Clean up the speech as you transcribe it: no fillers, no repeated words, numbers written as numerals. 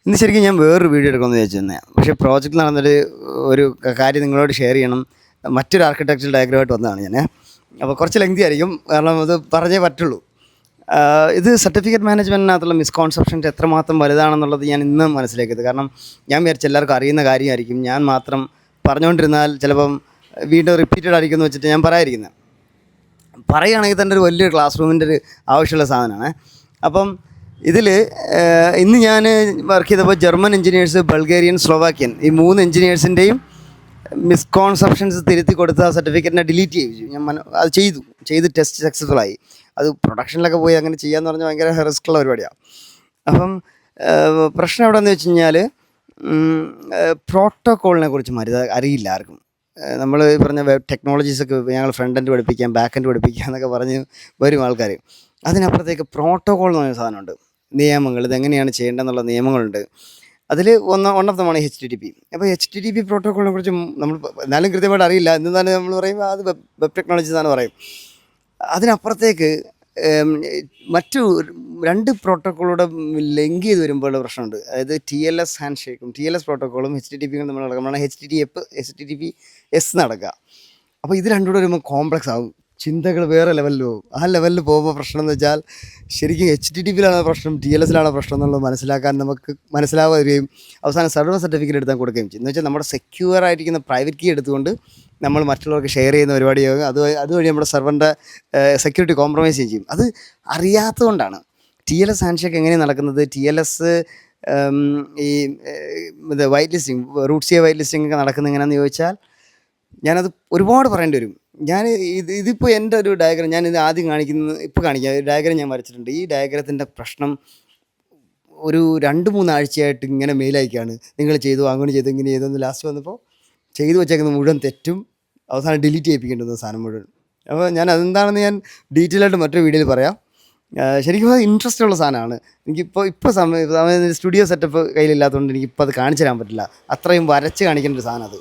ഇന്ന് ശരിക്കും ഞാൻ വേറൊരു വീഡിയോ എടുക്കണമെന്ന് വിചാരിച്ചിരുന്നത്. പക്ഷേ പ്രോജക്റ്റ് നടന്നൊരു ഒരു കാര്യം നിങ്ങളോട് ഷെയർ ചെയ്യണം. മറ്റൊരു ആർക്കിടെക്ചറൽ ഡയഗ്രമായിട്ട് വന്നതാണ് ഞാൻ. അപ്പോൾ കുറച്ച് ലെങ്തി ആയിരിക്കും, കാരണം അത് പറഞ്ഞേ പറ്റുള്ളൂ. ഇത് സർട്ടിഫിക്കറ്റ് മാനേജ്മെൻറ്റിനകത്തുള്ള മിസ്കോൺസെപ്ഷൻസ് എത്രമാത്രം വലുതാണെന്നുള്ളത് ഞാൻ ഇന്ന് മനസ്സിലാക്കിയത്. കാരണം ഞാൻ വിചാരിച്ച എല്ലാവർക്കും അറിയുന്ന കാര്യമായിരിക്കും, ഞാൻ മാത്രം പറഞ്ഞുകൊണ്ടിരുന്നാൽ ചിലപ്പം വീണ്ടും റിപ്പീറ്റഡ് ആയിരിക്കും എന്ന് വെച്ചിട്ട് ഞാൻ പറയാതിരിക്കുന്നത്. പറയുകയാണെങ്കിൽ തന്നെ ഒരു വലിയൊരു ക്ലാസ് റൂമിൻ്റെ ഒരു ആവശ്യമുള്ള സാധനമാണ്. അപ്പം ഇതിൽ ഇന്ന് ഞാൻ വർക്ക് ചെയ്തപ്പോൾ ജർമ്മൻ എഞ്ചിനീയേഴ്സ്, ബൾഗേറിയൻ, സ്ലോവാക്യൻ ഈ 3 എഞ്ചിനീയേഴ്സിൻ്റെയും മിസ്കോൺസെപ്ഷൻസ് തിരുത്തി കൊടുത്ത ആ സർട്ടിഫിക്കറ്റിനെ ഡിലീറ്റ് ചെയ്തു. ഞാൻ അത് ചെയ്ത് ടെസ്റ്റ് സക്സസ്ഫുള്ളായി. അത് പ്രൊഡക്ഷനിലൊക്കെ പോയി അങ്ങനെ ചെയ്യാന്ന് പറഞ്ഞാൽ ഭയങ്കര റിസ്ക്കുള്ള പരിപാടിയാണ്. അപ്പം പ്രശ്നം എവിടെയെന്ന് വെച്ച് കഴിഞ്ഞാൽ പ്രോട്ടോക്കോളിനെ കുറിച്ച് അറിയില്ല ആർക്കും. നമ്മൾ പറഞ്ഞ വെബ് ടെക്നോളജീസൊക്കെ ഞങ്ങൾ ഫ്രണ്ട് എൻഡ് പഠിപ്പിക്കാം, ബാക്ക് എൻഡ് പഠിപ്പിക്കാം എന്നൊക്കെ പറഞ്ഞ് വരും ആൾക്കാർ. അതിനപ്പുറത്തേക്ക് പ്രോട്ടോക്കോൾ എന്ന് പറയുന്ന സാധനമുണ്ട്, നിയമങ്ങൾ, ഇതെങ്ങനെയാണ് ചെയ്യേണ്ടതെന്നുള്ള നിയമങ്ങളുണ്ട്. അതിൽ വൺ ഓഫ് ദമാണ് HTTP. അപ്പോൾ HTTP പ്രോട്ടോക്കോളിനെ കുറിച്ച് നമ്മൾ എന്നാലും കൃത്യമായിട്ട് അറിയില്ല. എന്താണ് നമ്മൾ പറയും അത് വെബ് ടെക്നോളജീസ് എന്നാണ് പറയും. അതിനപ്പുറത്തേക്ക് മറ്റു 2 പ്രോട്ടോക്കോളൂടെ ലിങ്ക് ചെയ്ത് വരുമ്പോഴുള്ള പ്രശ്നമുണ്ട്. അതായത് TLS ഹാൻഡ് ഷേക്കും, TLS പ്രോട്ടോക്കോളും HTTP നമ്മൾ നടക്കുമ്പോഴാണ് HTTPS നടക്കുക. അപ്പോൾ ഇത് രണ്ടുകൂടെ വരുമ്പോൾ കോംപ്ലക്സ് ആകും, ചിന്തകൾ വേറെ ലെവലിൽ പോകും. ആ ലെവലിൽ പോകുമ്പോൾ പ്രശ്നം എന്ന് വെച്ചാൽ ശരിക്കും HTTPയിലാണ് പ്രശ്നം, TLSലാണ് പ്രശ്നം എന്നുള്ളത് മനസ്സിലാക്കാൻ നമുക്ക് മനസ്സിലാവുകയും അവസാനം സർവർ സർട്ടിഫിക്കറ്റ് എടുത്താൽ കൊടുക്കുകയും ചെയ്യും. എന്ന് വെച്ചാൽ നമ്മുടെ സെക്യൂർ ആയിരിക്കുന്ന പ്രൈവറ്റ് കീ എടുത്തുകൊണ്ട് നമ്മൾ മറ്റുള്ളവർക്ക് ഷെയർ ചെയ്യുന്ന പരിപാടിയാകും. അതുവഴി നമ്മുടെ സെർവറിൻ്റെ സെക്യൂരിറ്റി കോംപ്രമൈസ് ചെയ്യും. അത് അറിയാത്തതുകൊണ്ടാണ്. TLS ഹാൻഡ് ഷേക്ക് എങ്ങനെയാണ് നടക്കുന്നത്, TLS ഈ ഇത് white listing, root CA white listing ഒക്കെ നടക്കുന്നത് എങ്ങനെയാണെന്ന് ചോദിച്ചാൽ ഞാനത് ഒരുപാട് പറയേണ്ടി വരും. ഇതിപ്പോൾ എൻ്റെ ഒരു ഡയഗ്രം ഞാനിത് ആദ്യം കാണിക്കാം. ഒരു ഡയഗ്രം ഞാൻ വരച്ചിട്ടുണ്ട്. ഈ ഡയഗ്രത്തിൻ്റെ പ്രശ്നം ഒരു 2-3 ആഴ്ചയായിട്ട് ഇങ്ങനെ മെയിലയക്കുകയാണ്, നിങ്ങൾ ചെയ്തു, അങ്ങനെ ചെയ്തു, ഇങ്ങനെ ചെയ്തെന്ന്. ലാസ്റ്റ് വന്നപ്പോൾ ചെയ്തു വെച്ചേക്കുന്നത് മുഴുവൻ തെറ്റും, അവസാനം ഡിലീറ്റ് ചെയ്യിപ്പിക്കേണ്ടുന്ന സാധനം മുഴുവൻ. അപ്പോൾ ഞാൻ അതെന്താണെന്ന് ഞാൻ ഡീറ്റെയിൽ ആയിട്ട് മറ്റൊരു വീഡിയോയിൽ പറയാം. ശരിക്കും അത് ഇൻട്രസ്റ്റ് ഉള്ള സാധനമാണ്. ഇപ്പോൾ സമയം സ്റ്റുഡിയോ സെറ്റപ്പ് കയ്യിലില്ലാത്തതുകൊണ്ട് എനിക്കിപ്പോൾ അത് കാണിച്ചു തരാൻ പറ്റില്ല. അത്രയും വരച്ച് കാണിക്കേണ്ട ഒരു സാധനം അത്.